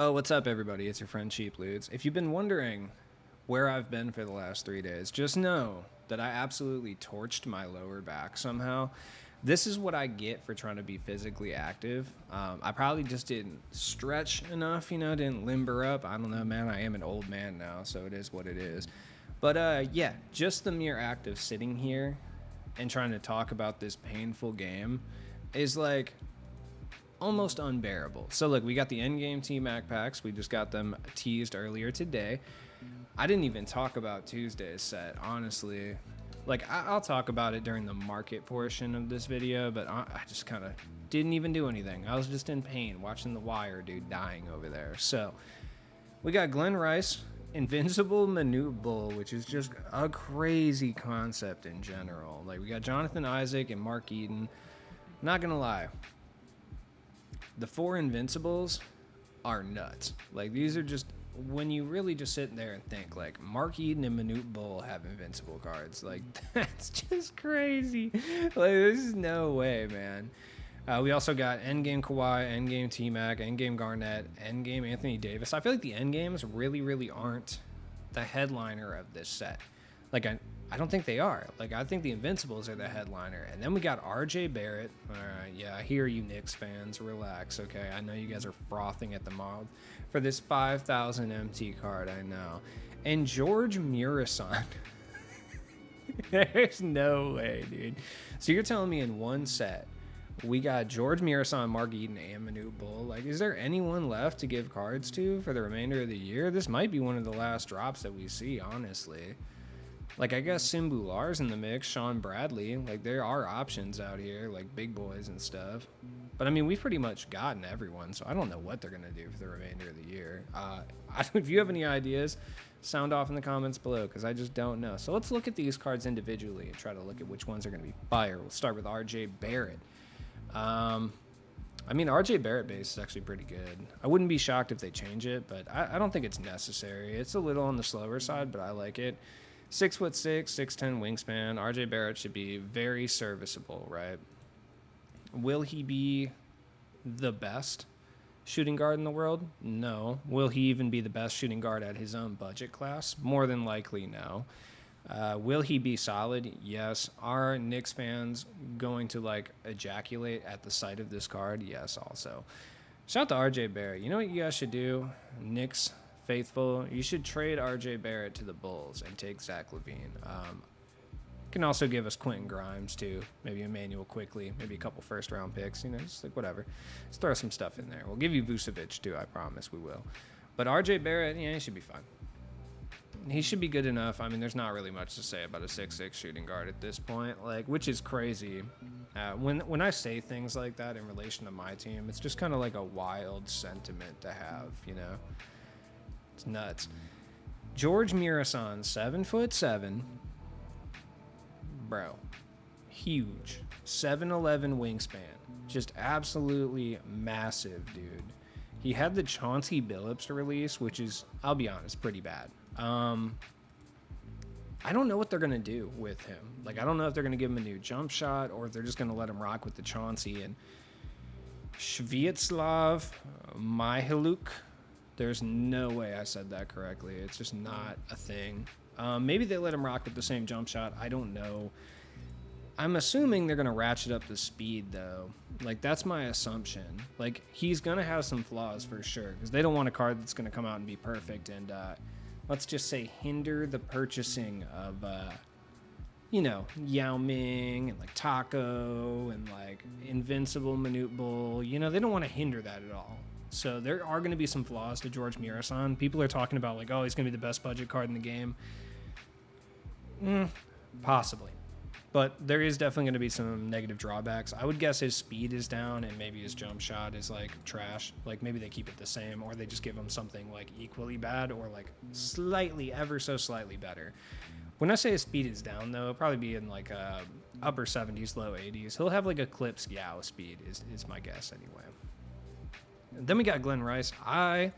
Oh, what's up, everybody? It's your friend Cheap Loots. If you've been wondering where I've been for the last 3 days, just know that I absolutely torched my lower back somehow. This is what I get for trying to be physically active. I probably just didn't stretch enough, didn't limber up. I don't know, man. I am an old man now, so it is what it is. But yeah, just the mere act of sitting here and trying to talk about this painful game is like almost unbearable. So look, we got the endgame T-Mac packs. We just got them teased earlier today. I didn't even talk about Tuesday's set, honestly. Like, I'll talk about it during the market portion of this video, but I just kind of didn't even do anything. I was just in pain watching the wire dude dying over there. So we got Glenn Rice, Invincible Minute Bull, which is just a crazy concept in general. Like, we got Jonathan Isaac and Mark Eaton. Not gonna lie, the four Invincibles are nuts. Like, these are just, when you really just sit there and think, like, Mark Eden and Minute Bull have Invincible cards. Like, that's just crazy. Like, there's no way, man. We also got Endgame Kawhi, Endgame T-Mac, Endgame Garnett, Endgame Anthony Davis. I feel like the Endgames really aren't the headliner of this set. Like, I don't think they are. Like, I think the Invincibles are the headliner. And then we got RJ Barrett. All right, yeah, I hear you Knicks fans. Relax, okay? I know you guys are frothing at the mouth for this 5,000 MT card, I know. And George Murison. There's no way, dude. So you're telling me in one set, we got George Murison, Mark Eden, and Manute Bull. Like, is there anyone left to give cards to for the remainder of the year? This might be one of the last drops that we see, honestly. Like, I guess Simbular's in the mix, Sean Bradley. Like, there are options out here, like big boys and stuff. But, I mean, we've pretty much gotten everyone, so I don't know what they're going to do for the remainder of the year. If you have any ideas, sound off in the comments below, because I just don't know. So let's look at these cards individually and try to look at which ones are going to be fire. We'll start with RJ Barrett. I mean, RJ Barrett base is actually pretty good. I wouldn't be shocked if they change it, but I don't think it's necessary. It's a little on the slower side, but I like it. 6'6", 6'10" wingspan. RJ Barrett should be very serviceable, right? Will he be the best shooting guard in the world? No. Will he even be the best shooting guard at his own budget class? More than likely, no. Will he be solid? Yes. Are Knicks fans going to, like, ejaculate at the sight of this card? Yes, also. Shout out to RJ Barrett. You know what you guys should do? Knicks faithful, you should trade RJ Barrett to the Bulls and take Zach LaVine. Can also give us Quentin Grimes too, maybe Emmanuel Quickly, maybe a couple first-round picks. Just like whatever. Let's throw some stuff in there. We'll give you Vucevic too. I promise we will. But RJ Barrett, yeah, he should be fine. He should be good enough. I mean, there's not really much to say about a 6'6" shooting guard at this point, like, which is crazy. When I say things like that in relation to my team, it's just kind of like a wild sentiment to have, It's nuts. George Murison, 7'7", bro, huge, 7'11" wingspan, just absolutely massive, dude. He had the Chauncey Billups release, which is, I'll be honest, pretty bad. I don't know what they're gonna do with him. Like, I don't know if they're gonna give him a new jump shot or if they're just gonna let him rock with the Chauncey and Sviatoslav Mihailouk. There's no way I said that correctly. It's just not a thing. Maybe they let him rock with the same jump shot. I don't know. I'm assuming they're going to ratchet up the speed, though. Like, that's my assumption. Like, he's going to have some flaws for sure, because they don't want a card that's going to come out and be perfect and, let's just say, hinder the purchasing of, Yao Ming and, like, Taco and, like, Invincible Minute Bull. They don't want to hinder that at all. So there are going to be some flaws to George Murison. People are talking about, like, oh, he's going to be the best budget card in the game. Possibly. But there is definitely going to be some negative drawbacks. I would guess his speed is down and maybe his jump shot is, like, trash. Like, maybe they keep it the same or they just give him something, like, equally bad or, like, slightly, ever so slightly better. When I say his speed is down, though, it'll probably be in, like, upper 70s, low 80s. He'll have, like, Eclipse Yao speed is my guess anyway. Then we got Glenn Rice. I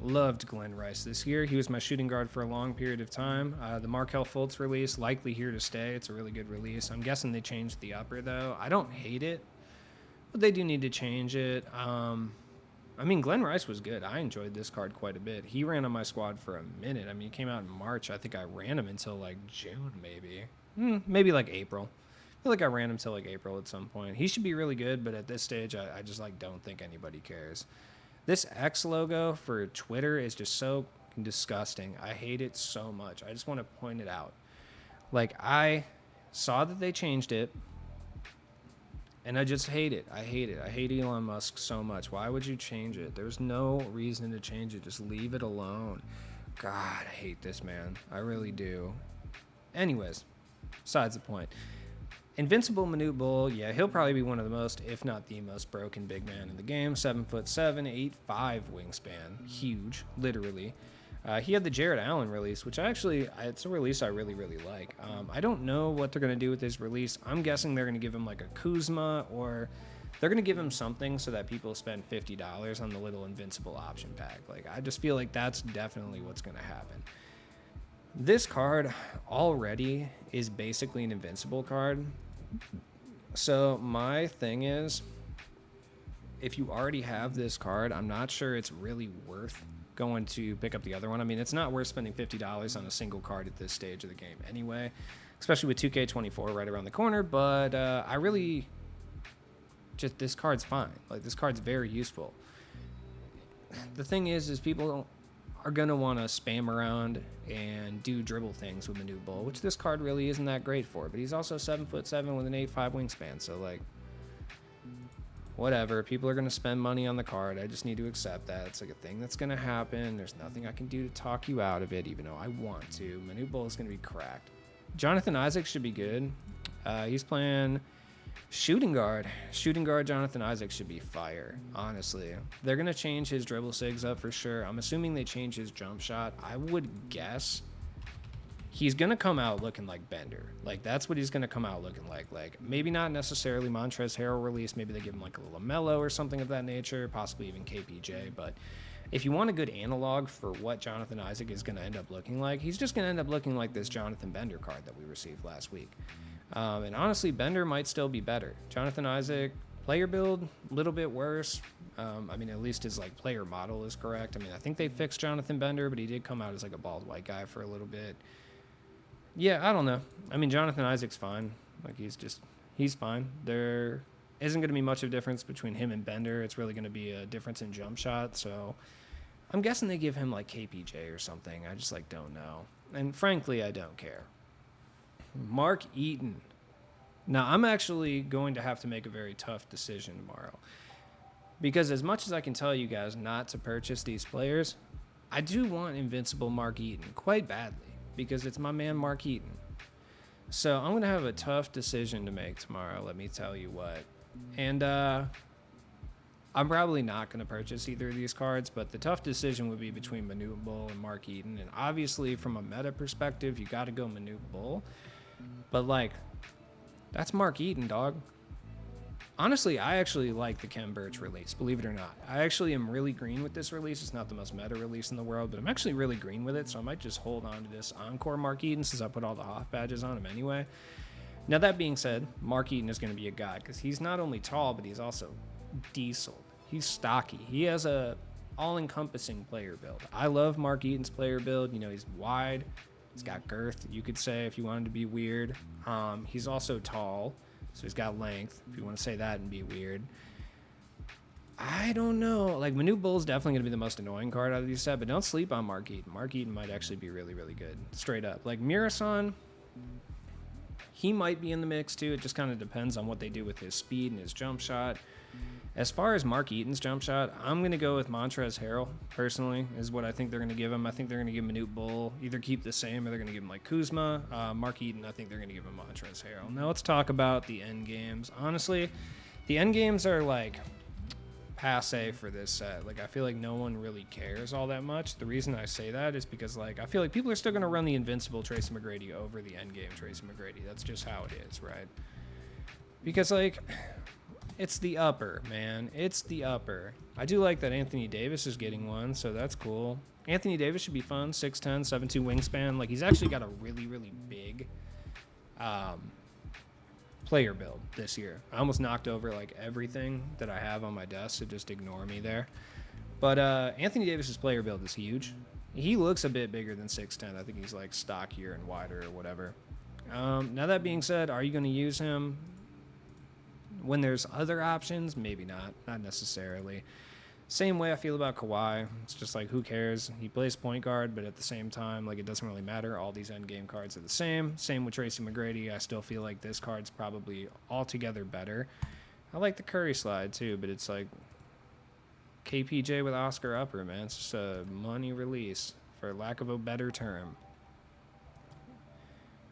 loved Glenn Rice this year. He was my shooting guard for a long period of time. The Markelle Fultz release, likely here to stay. It's a really good release. I'm guessing they changed the upper, though. I don't hate it, but they do need to change it. I mean, Glenn Rice was good. I enjoyed this card quite a bit. He ran on my squad for a minute. I mean, he came out in March. I think I ran him until like June, maybe. Maybe like April. I feel like I ran him till like April at some point. He should be really good, but at this stage, I just like don't think anybody cares. This X logo for Twitter is just so disgusting. I hate it so much. I just want to point it out. Like, I saw that they changed it, and I just hate it. I hate it. I hate Elon Musk so much. Why would you change it? There's no reason to change it. Just leave it alone. God, I hate this man. I really do. Anyways, besides the point. Invincible Manute Bull, yeah, he'll probably be one of the most, if not the most broken big man in the game. 7'7", 8'5" wingspan. Huge, literally. He had the Jared Allen release, which it's a release I really, really like. I don't know what they're going to do with this release. I'm guessing they're going to give him like a Kuzma, or they're going to give him something so that people spend $50 on the little Invincible option pack. Like, I just feel like that's definitely what's going to happen. This card already is basically an Invincible card. So my thing is, if you already have this card, I'm not sure it's really worth going to pick up the other one. I mean, it's not worth spending $50 on a single card at this stage of the game anyway, especially with 2K24 right around the corner. But I really just, this card's fine. Like, this card's very useful. The thing is people are going to want to spam around and do dribble things with Manute Bull, which this card really isn't that great for. But he's also 7'7" with an 8'5" wingspan. So, like, whatever. People are going to spend money on the card. I just need to accept that. It's like a thing that's going to happen. There's nothing I can do to talk you out of it, even though I want to. Manute Bull is going to be cracked. Jonathan Isaac should be good. He's playing shooting guard. Shooting guard Jonathan Isaac should be fire, honestly. They're going to change his dribble sigs up for sure. I'm assuming they change his jump shot. I would guess he's going to come out looking like Bender. Like, that's what he's going to come out looking like. Like, maybe not necessarily Montrezl Harrell release. Maybe they give him like a LaMelo or something of that nature, possibly even KPJ. But if you want a good analog for what Jonathan Isaac is going to end up looking like, he's just going to end up looking like this Jonathan Bender card that we received last week. And honestly, Bender might still be better. Jonathan Isaac, player build, a little bit worse. I mean, at least his like player model is correct. I mean, I think they fixed Jonathan Bender, but he did come out as like a bald white guy for a little bit. Yeah, I don't know. I mean, Jonathan Isaac's fine. Like, he's fine. There isn't going to be much of a difference between him and Bender. It's really going to be a difference in jump shot. So I'm guessing they give him like KPJ or something. I just like don't know. And frankly, I don't care. Mark Eaton. Now, I'm actually going to have to make a very tough decision tomorrow. Because as much as I can tell you guys not to purchase these players, I do want Invincible Mark Eaton quite badly. Because it's my man Mark Eaton. So I'm going to have a tough decision to make tomorrow, let me tell you what. And I'm probably not going to purchase either of these cards, but the tough decision would be between Manute Bull and Mark Eaton. And obviously, from a meta perspective, you got to go Manute Bull. But, like, that's Mark Eaton, dog. Honestly, I actually like the Kem Birch release, believe it or not. I actually am really green with this release. It's not the most meta release in the world, but I'm actually really green with it, so I might just hold on to this Encore Mark Eaton since I put all the Hoff badges on him anyway. Now, that being said, Mark Eaton is going to be a god because he's not only tall, but he's also diesel. He's stocky. He has a all-encompassing player build. I love Mark Eaton's player build. You know, he's wide. He's got girth, you could say, if you wanted to be weird. He's also tall. So he's got length, if you want to say that and be weird. I don't know. Like, Manute Bull is definitely going to be the most annoying card out of these set, but don't sleep on Mark Eaton. Mark Eaton might actually be really, really good. Straight up. Like, Mirasan, he might be in the mix, too. It just kind of depends on what they do with his speed and his jump shot. As far as Mark Eaton's jump shot, I'm going to go with Montrezl Harrell, personally, is what I think they're going to give him. I think they're going to give Manute Bull, either keep the same or they're going to give him like Kuzma. Mark Eaton, I think they're going to give him Montrezl Harrell. Now let's talk about the end games. Honestly, the end games are like passe for this set. Like, I feel like no one really cares all that much. The reason I say that is because, like, I feel like people are still going to run the Invincible Tracy McGrady over the end game Tracy McGrady. That's just how it is, right? Because, like, it's the upper, man. It's the upper. I do like that Anthony Davis is getting one, so that's cool. Anthony Davis should be fun. 6'10", 7'2" wingspan. Like, he's actually got a really, really big player build this year. I almost knocked over, like, everything that I have on my desk, so just ignore me there. But Anthony Davis's player build is huge. He looks a bit bigger than 6'10". I think he's like stockier and wider or whatever. Now that being said, are you going to use him when there's other options? Maybe not. Not necessarily. Same way I feel about Kawhi. It's just like, who cares? He plays point guard, but at the same time, like, it doesn't really matter. All these endgame cards are the same. Same with Tracy McGrady. I still feel like this card's probably altogether better. I like the Curry slide too, but it's like KPJ with Oscar Upper, man. It's just a money release, for lack of a better term.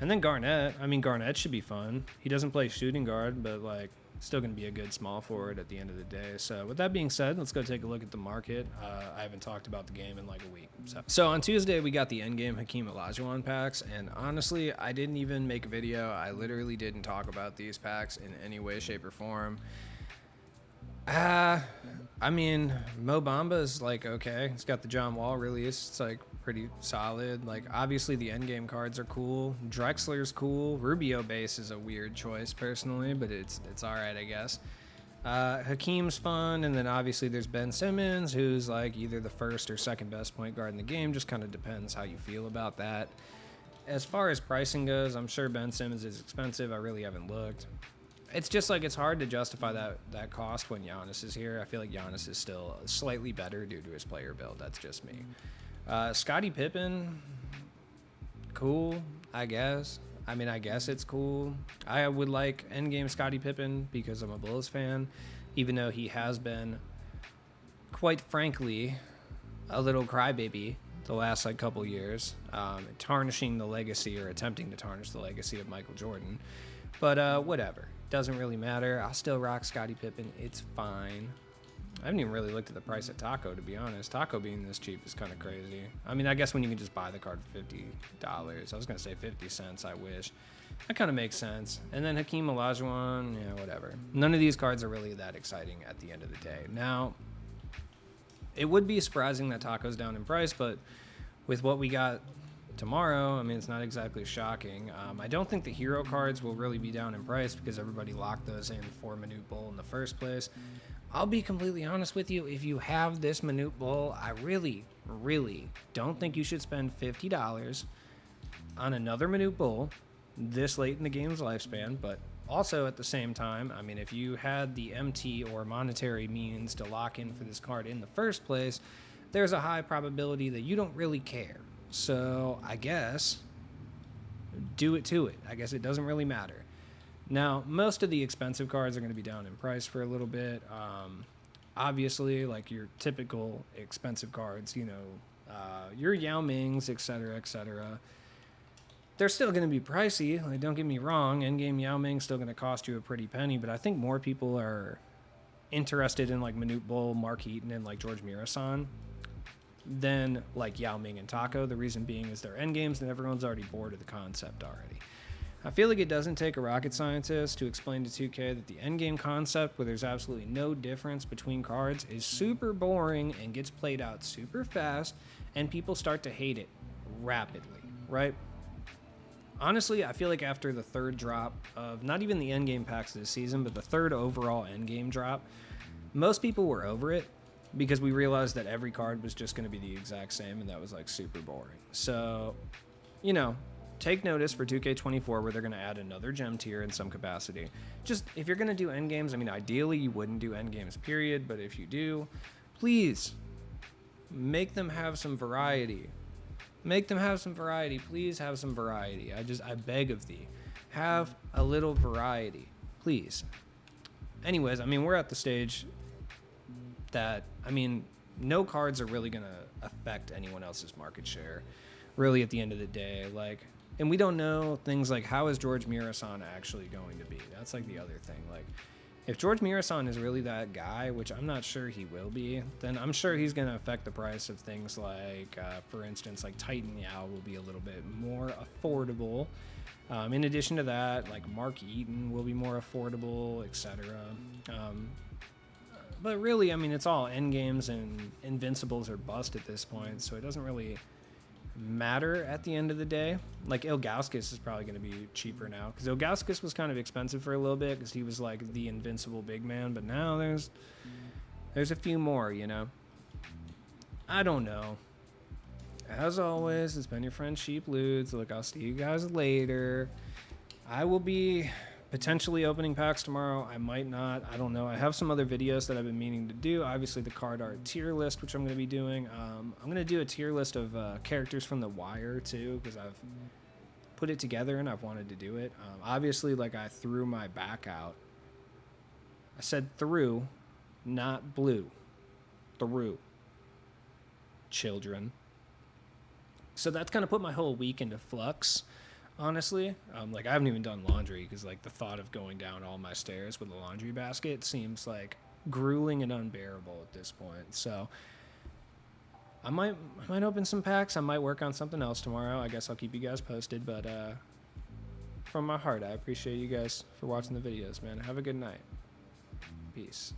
And then Garnett. I mean, Garnett should be fun. He doesn't play shooting guard, but like, still going to be a good small forward at the end of the day. So with that being said, let's go take a look at the market. I haven't talked about the game in like a week. So on Tuesday, we got the endgame Hakeem Olajuwon packs. And honestly, I didn't even make a video. I literally didn't talk about these packs in any way, shape, or form. I mean, Mo Bamba's like, okay. He's got the John Wall release. It's like pretty solid. Like, obviously the endgame cards are cool. Drexler's cool. Rubio base is a weird choice personally, but it's all right, I guess. Hakeem's fun, and then obviously there's Ben Simmons, who's like either the first or second best point guard in the game. Just kind of depends how you feel about that. As far as pricing goes, I'm sure Ben Simmons is expensive. I really haven't looked. It's just like, it's hard to justify that cost when Giannis is here. I feel like Giannis is still slightly better due to his player build. That's just me. Scottie Pippen, cool, I guess. I mean, I guess it's cool. I would like endgame Scottie Pippen because I'm a Bulls fan, even though he has been, quite frankly, a little crybaby the last like couple years, tarnishing the legacy or attempting to tarnish the legacy of Michael Jordan. But whatever. Doesn't really matter. I'll still rock Scottie Pippen. It's fine. I haven't even really looked at the price of Taco, to be honest. Taco being this cheap is kind of crazy. I mean, I guess when you can just buy the card for $50. I was going to say 50 cents, I wish. That kind of makes sense. And then Hakeem Olajuwon, yeah, whatever. None of these cards are really that exciting at the end of the day. Now, it would be surprising that Taco's down in price, but with what we got tomorrow, I mean, it's not exactly shocking. I don't think the hero cards will really be down in price because everybody locked those in for Manute Bol in the first place. I'll be completely honest with you. If you have this Manute Bol, I really, really don't think you should spend $50 on another Manute Bol this late in the game's lifespan. But also at the same time, I mean, if you had the MT or monetary means to lock in for this card in the first place, there's a high probability that you don't really care. So I guess do it to it. I guess it doesn't really matter. Now, most of the expensive cards are going to be down in price for a little bit. Obviously, like your typical expensive cards, you know, your Yao Mings, etc., they're still going to be pricey. Like, don't get me wrong. Endgame Yao Ming's still going to cost you a pretty penny, but I think more people are interested in like Manute Bol, Mark Eaton, and like George Mirasan than like Yao Ming and Taco. The reason being is they're endgames and everyone's already bored of the concept already. I feel like it doesn't take a rocket scientist to explain to 2K that the endgame concept, where there's absolutely no difference between cards, is super boring and gets played out super fast, and people start to hate it rapidly, right? Honestly, I feel like after the third drop of not even the endgame packs this season, but the third overall endgame drop, most people were over it because we realized that every card was just going to be the exact same, and that was like super boring. So, you know, take notice for 2K24 where they're going to add another gem tier in some capacity. Just, if you're going to do endgames, I mean, ideally you wouldn't do endgames, period, but if you do, please make them have some variety. Make them have some variety. Please have some variety. I beg of thee. Have a little variety, please. Anyways, I mean, we're at the stage that, I mean, no cards are really going to affect anyone else's market share, really, at the end of the day. Like, and we don't know things like, how is George Mirasan actually going to be? That's like the other thing. Like, if George Mirasan is really that guy, which I'm not sure he will be, then I'm sure he's going to affect the price of things like, for instance, like Titan Yao will be a little bit more affordable. In addition to that, like Mark Eaton will be more affordable, etc. But really, I mean, it's all endgames and invincibles are bust at this point, so it doesn't really matter at the end of the day. Like Ilgauskas is probably going to be cheaper now, because Ilgauskas was kind of expensive for a little bit because he was like the invincible big man, but now there's a few more, you know. I don't know. As always, it's been your friend Sheep Ludes. Look, I'll see you guys later. I will be potentially opening packs tomorrow. I might not. I don't know. I have some other videos that I've been meaning to do. Obviously, the card art tier list, which I'm going to be doing. I'm going to do a tier list of characters from The Wire, too, because I've put it together and I've wanted to do it. Obviously, like, I threw my back out. I said through, not blue. Through. Children. So that's kind of put my whole week into flux, honestly. Like, I haven't even done laundry because, like, the thought of going down all my stairs with a laundry basket seems, like, grueling and unbearable at this point. So I might open some packs. I might work on something else tomorrow. I guess I'll keep you guys posted. But from my heart, I appreciate you guys for watching the videos, man. Have a good night. Peace.